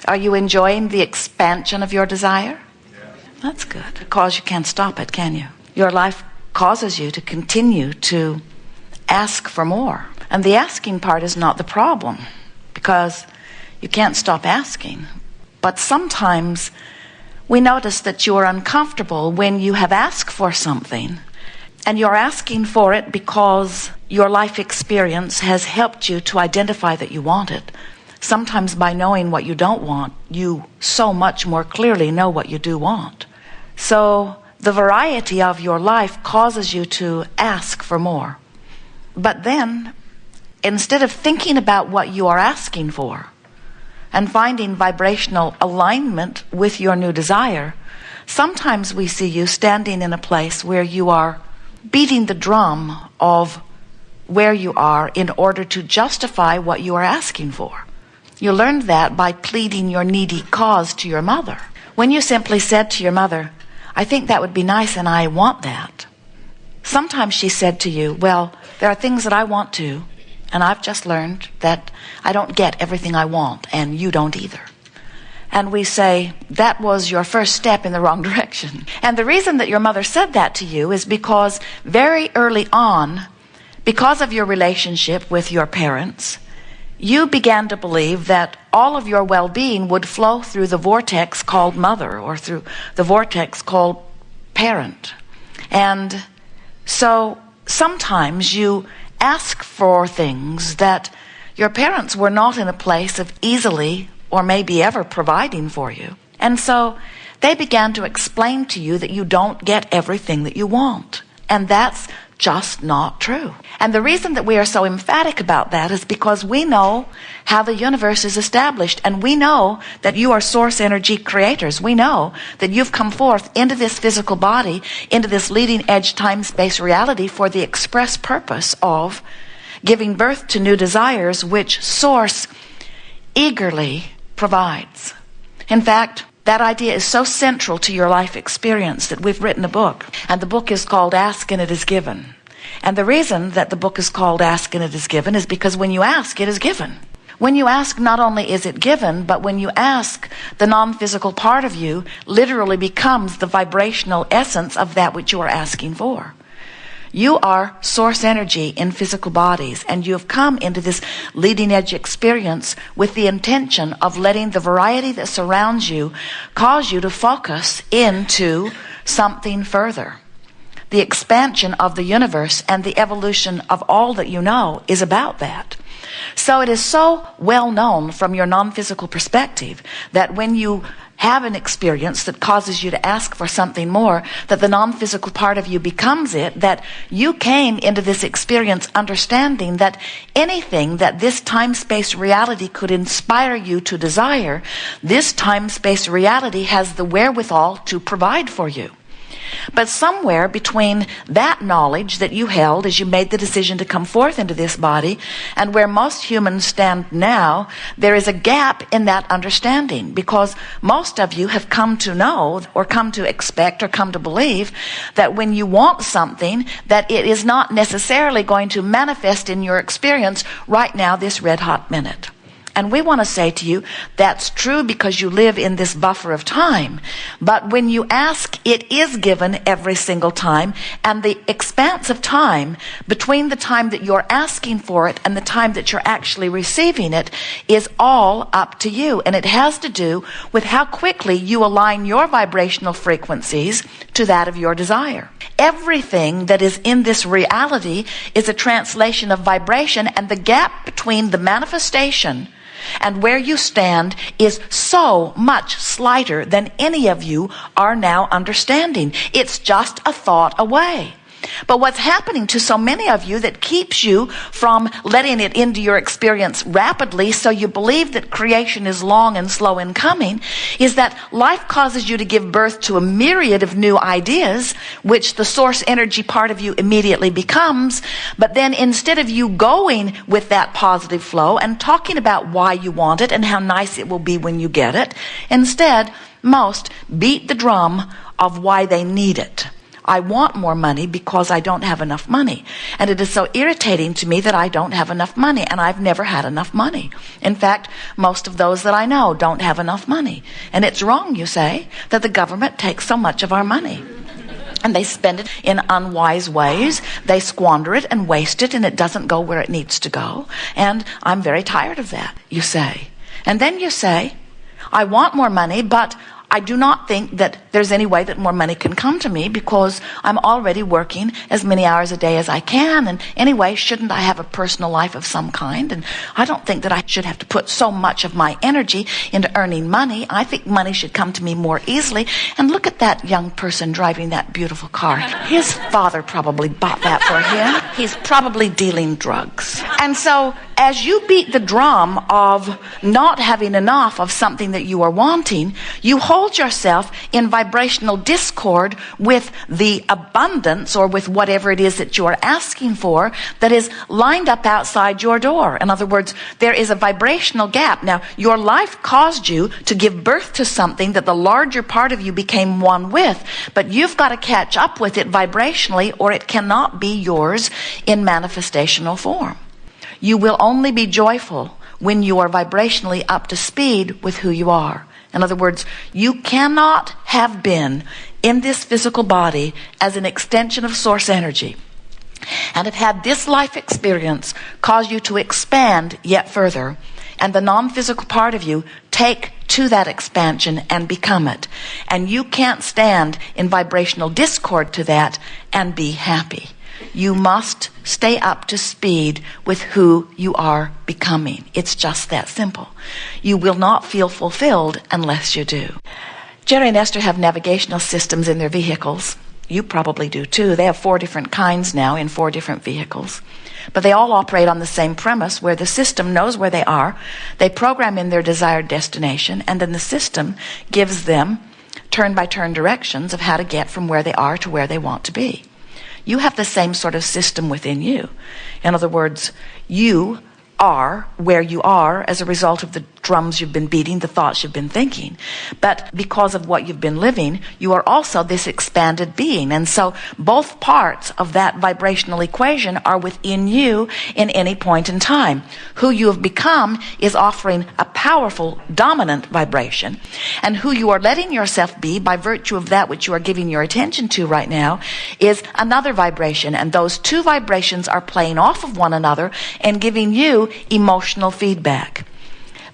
Are you enjoying the expansion of your desire? That's good, because you can't stop it, can you? Your life causes you to continue to ask for more. And the asking part is not the problem, because you can't stop asking. But sometimes we notice that you are uncomfortable when you have asked for something, and you're asking for it because your life experience has helped you to identify that you want it. Sometimes by knowing what you don't want, you so much more clearly know what you do want. So the variety of your life causes you to ask for more. But then, instead of thinking about what you are asking for and finding vibrational alignment with your new desire, sometimes we see you standing in a place where you are beating the drum of where you are in order to justify what you are asking for. You learned that by pleading your needy cause to your mother. When you simply said to your mother, I think that would be nice and I want that. Sometimes she said to you, well, there are things that I want to, and I've just learned that I don't get everything I want, and you don't either. And we say, that was your first step in the wrong direction. And the reason that your mother said that to you is because very early on, because of your relationship with your parents, you began to believe that all of your well-being would flow through the vortex called mother, or through the vortex called parent. And so sometimes you ask for things that your parents were not in a place of easily or maybe ever providing for you. And so they began to explain to you that you don't get everything that you want. And that's just not true. And the reason that we are so emphatic about that is because we know how the universe is established, and we know that you are source energy creators. We know that you've come forth into this physical body, into this leading edge time-space reality for the express purpose of giving birth to new desires, which source eagerly provides. In fact, that idea is so central to your life experience that we've written a book. And the book is called Ask and It Is Given. And the reason that the book is called Ask and It Is Given is because when you ask, it is given. When you ask, not only is it given, but when you ask, the non-physical part of you literally becomes the vibrational essence of that which you are asking for. You are source energy in physical bodies, and you have come into this leading edge experience with the intention of letting the variety that surrounds you cause you to focus into something further. The expansion of the universe and the evolution of all that you know is about that. So it is so well known from your non-physical perspective that when you have an experience that causes you to ask for something more, that the non-physical part of you becomes it, that you came into this experience understanding that anything that this time-space reality could inspire you to desire, this time-space reality has the wherewithal to provide for you. But somewhere between that knowledge that you held as you made the decision to come forth into this body and where most humans stand now, there is a gap in that understanding, because most of you have come to know or come to expect or come to believe that when you want something, that it is not necessarily going to manifest in your experience right now, this red hot minute. And we want to say to you, that's true because you live in this buffer of time. But when you ask, it is given every single time. And the expanse of time between the time that you're asking for it and the time that you're actually receiving it is all up to you. And it has to do with how quickly you align your vibrational frequencies to that of your desire. Everything that is in this reality is a translation of vibration, and the gap between the manifestation and where you stand is so much slighter than any of you are now understanding. It's just a thought away. But what's happening to so many of you that keeps you from letting it into your experience rapidly, so you believe that creation is long and slow in coming, is that life causes you to give birth to a myriad of new ideas, which the source energy part of you immediately becomes. But then instead of you going with that positive flow and talking about why you want it and how nice it will be when you get it, instead, most beat the drum of why they need it, I want more money because I don't have enough money. And it is so irritating to me that I don't have enough money, and I've never had enough money. In fact, most of those that I know don't have enough money. And it's wrong, you say, that the government takes so much of our money. And they spend it in unwise ways. They squander it and waste it, and it doesn't go where it needs to go. And I'm very tired of that, you say. And then you say, I want more money, but I do not think that there's any way that more money can come to me because I'm already working as many hours a day as I can. And anyway, shouldn't I have a personal life of some kind? And I don't think that I should have to put so much of my energy into earning money. I think money should come to me more easily. And look at that young person driving that beautiful car. His father probably bought that for him. He's probably dealing drugs. And so as you beat the drum of not having enough of something that you are wanting, you hold yourself in vibrational discord with the abundance or with whatever it is that you are asking for that is lined up outside your door. In other words, there is a vibrational gap. Now, your life caused you to give birth to something that the larger part of you became one with, but you've got to catch up with it vibrationally or it cannot be yours in manifestational form. You will only be joyful when you are vibrationally up to speed with who you are. In other words, you cannot have been in this physical body as an extension of source energy and have had this life experience cause you to expand yet further, and the non-physical part of you take to that expansion and become it. And you can't stand in vibrational discord to that and be happy. You must stay up to speed with who you are becoming. It's just that simple. You will not feel fulfilled unless you do. Jerry and Esther have navigational systems in their vehicles. You probably do too. They have 4 different kinds now in 4 different vehicles. But they all operate on the same premise where the system knows where they are. They program in their desired destination, and then the system gives them turn-by-turn directions of how to get from where they are to where they want to be. You have the same sort of system within you. In other words, you are where you are as a result of the drums you've been beating, the thoughts you've been thinking. But because of what you've been living, you are also this expanded being. And so both parts of that vibrational equation are within you in any point in time. Who you have become is offering a powerful, dominant vibration. And who you are letting yourself be by virtue of that which you are giving your attention to right now is another vibration. And those 2 vibrations are playing off of one another and giving you emotional feedback.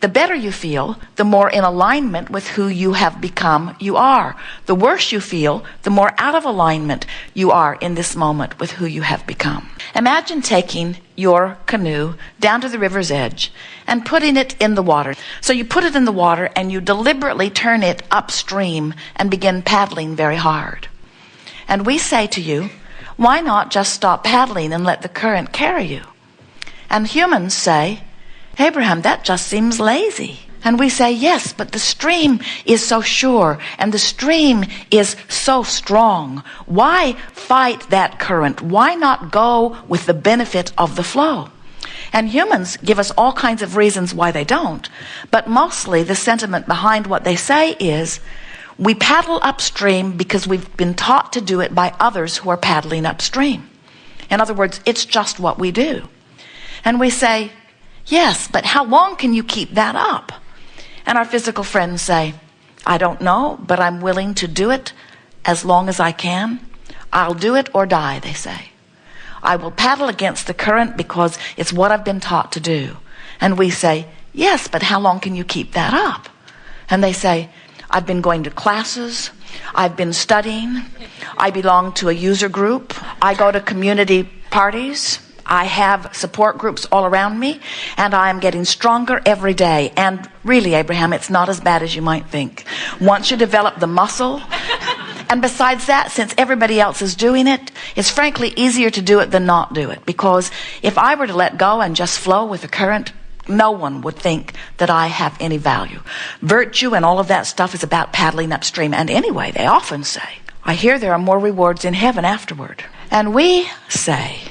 The better you feel, the more in alignment with who you have become you are. The worse you feel, the more out of alignment you are in this moment with who you have become. Imagine taking your canoe down to the river's edge and putting it in the water. So you put it in the water and you deliberately turn it upstream and begin paddling very hard. And we say to you, why not just stop paddling and let the current carry you? And humans say, Abraham, that just seems lazy. And we say, yes, but the stream is so sure and the stream is so strong. Why fight that current? Why not go with the benefit of the flow? And humans give us all kinds of reasons why they don't. But mostly the sentiment behind what they say is, we paddle upstream because we've been taught to do it by others who are paddling upstream. In other words, it's just what we do. And we say, yes, but how long can you keep that up? And our physical friends say, I don't know, but I'm willing to do it as long as I can. I'll do it or die, they say. I will paddle against the current because it's what I've been taught to do. And we say, yes, but how long can you keep that up? And they say, I've been going to classes. I've been studying. I belong to a user group. I go to community parties. I have support groups all around me, and I am getting stronger every day. And really, Abraham, it's not as bad as you might think. Once you develop the muscle, and besides that, since everybody else is doing it, it's frankly easier to do it than not do it. Because if I were to let go and just flow with the current, no one would think that I have any value. Virtue and all of that stuff is about paddling upstream. And anyway, they often say, I hear there are more rewards in heaven afterward. And we say,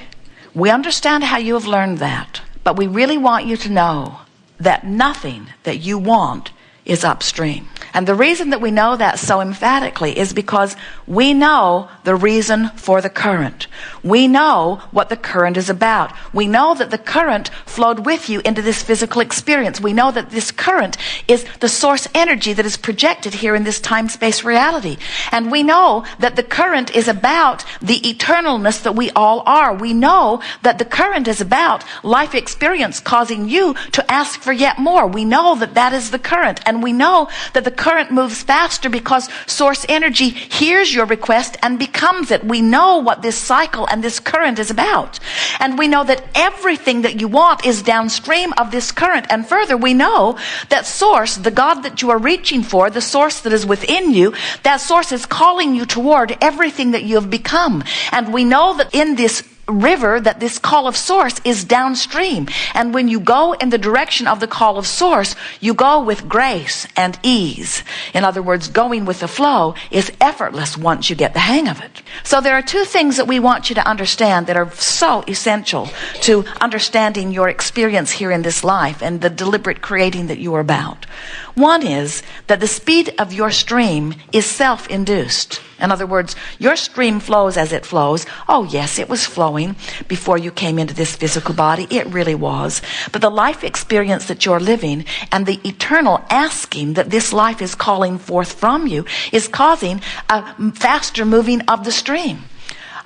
we understand how you have learned that, but we really want you to know that nothing that you want is upstream. And the reason that we know that so emphatically is because we know the reason for the current. We know what the current is about. We know that the current flowed with you into this physical experience. We know that this current is the source energy that is projected here in this time-space reality. And we know that the current is about the eternalness that we all are. We know that the current is about life experience causing you to ask for yet more. We know that that is the current. And we know that the current moves faster because source energy hears your request and becomes it. We know what this cycle and this current is about. And we know that everything that you want is downstream of this current. And further, we know that source, the God that you are reaching for, the source that is within you, that source is calling you toward everything that you have become. And we know that in this river, that this call of source is downstream. And when you go in the direction of the call of source, you go with grace and ease. In other words, going with the flow is effortless once you get the hang of it. So there are two things that we want you to understand that are so essential to understanding your experience here in this life and the deliberate creating that you are about. One is that the speed of your stream is self-induced. In other words, your stream flows as it flows. Oh yes, it was flowing before you came into this physical body. It really was. But the life experience that you're living and the eternal asking that this life is calling forth from you is causing a faster moving of the stream.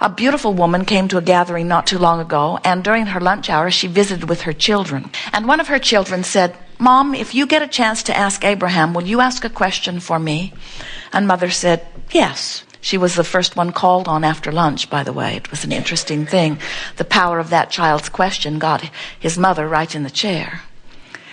A beautiful woman came to a gathering not too long ago, and during her lunch hour, she visited with her children. And one of her children said, "Mom, if you get a chance to ask Abraham, will you ask a question for me?" And Mother said, "Yes." She was the first one called on after lunch, by the way. It was an interesting thing. The power of that child's question got his mother right in the chair.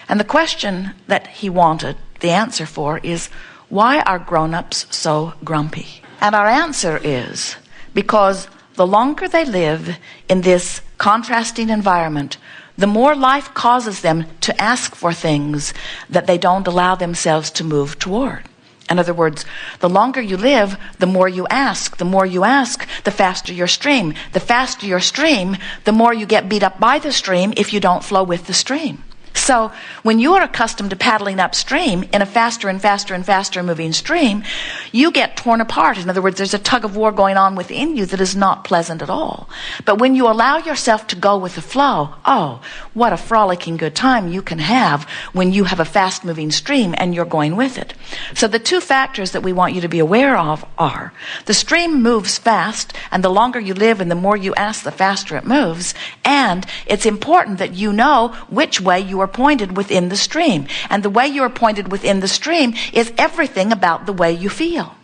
And the question that he wanted the answer for is, why are grown-ups so grumpy? And our answer is, because the longer they live in this contrasting environment, the more life causes them to ask for things that they don't allow themselves to move toward. In other words, the longer you live, the more you ask. The more you ask, the faster your stream. The faster your stream, the more you get beat up by the stream if you don't flow with the stream. So when you are accustomed to paddling upstream in a faster and faster and faster moving stream, you get torn apart. In other words, there's a tug of war going on within you that is not pleasant at all. But when you allow yourself to go with the flow, oh, what a frolicking good time you can have when you have a fast moving stream and you're going with it. So the two factors that we want you to be aware of are the stream moves fast, and the longer you live and the more you ask, the faster it moves. And it's important that you know which way you are pointed within the stream. And the way you are pointed within the stream is everything about the way you feel.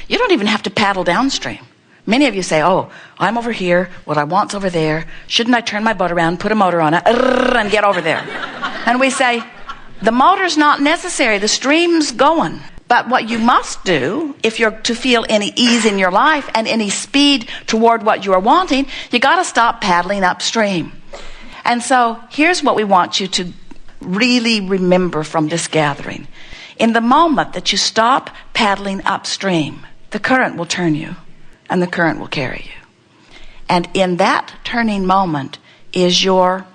You don't even have to paddle downstream. Many of you say, oh, I'm over here, what I want's over there. Shouldn't I turn my boat around, put a motor on it, and get over there? And we say, the motor's not necessary, the stream's going. But what you must do, if you're to feel any ease in your life and any speed toward what you are wanting, you got to stop paddling upstream. And so here's what we want you to really remember from this gathering. In the moment that you stop paddling upstream, the current will turn you and the current will carry you. And in that turning moment is your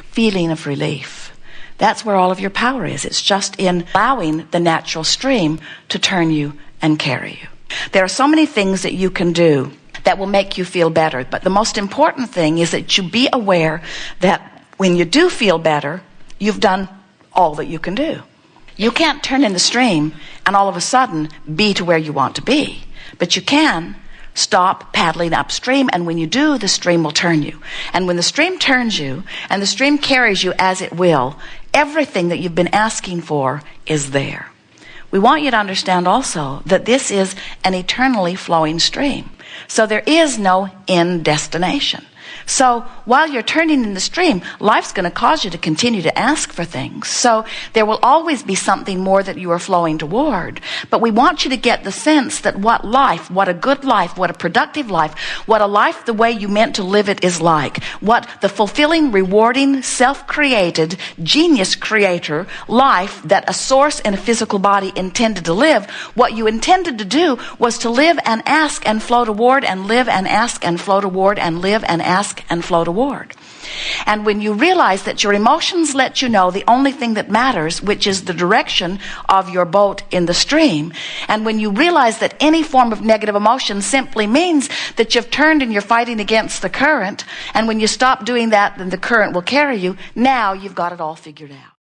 feeling of relief. That's where all of your power is. It's just in allowing the natural stream to turn you and carry you. There are so many things that you can do that will make you feel better. But the most important thing is that you be aware that when you do feel better, you've done all that you can do. You can't turn in the stream and all of a sudden be to where you want to be. But you can stop paddling upstream, and when you do, the stream will turn you. And when the stream turns you and the stream carries you as it will, everything that you've been asking for is there. We want you to understand also that this is an eternally flowing stream. So there is no end destination. So while you're turning in the stream, life's going to cause you to continue to ask for things. So there will always be something more that you are flowing toward. But we want you to get the sense that what life, what a good life, what a productive life, what a life the way you meant to live it is like, what the fulfilling, rewarding, self-created, genius creator life that a source in a physical body intended to live, what you intended to do was to live and ask and flow toward, and live and ask and flow toward, and live and ask and flow toward. And when you realize that your emotions let you know the only thing that matters, which is the direction of your boat in the stream, and when you realize that any form of negative emotion simply means that you've turned and you're fighting against the current, and when you stop doing that, then the current will carry you, now you've got it all figured out.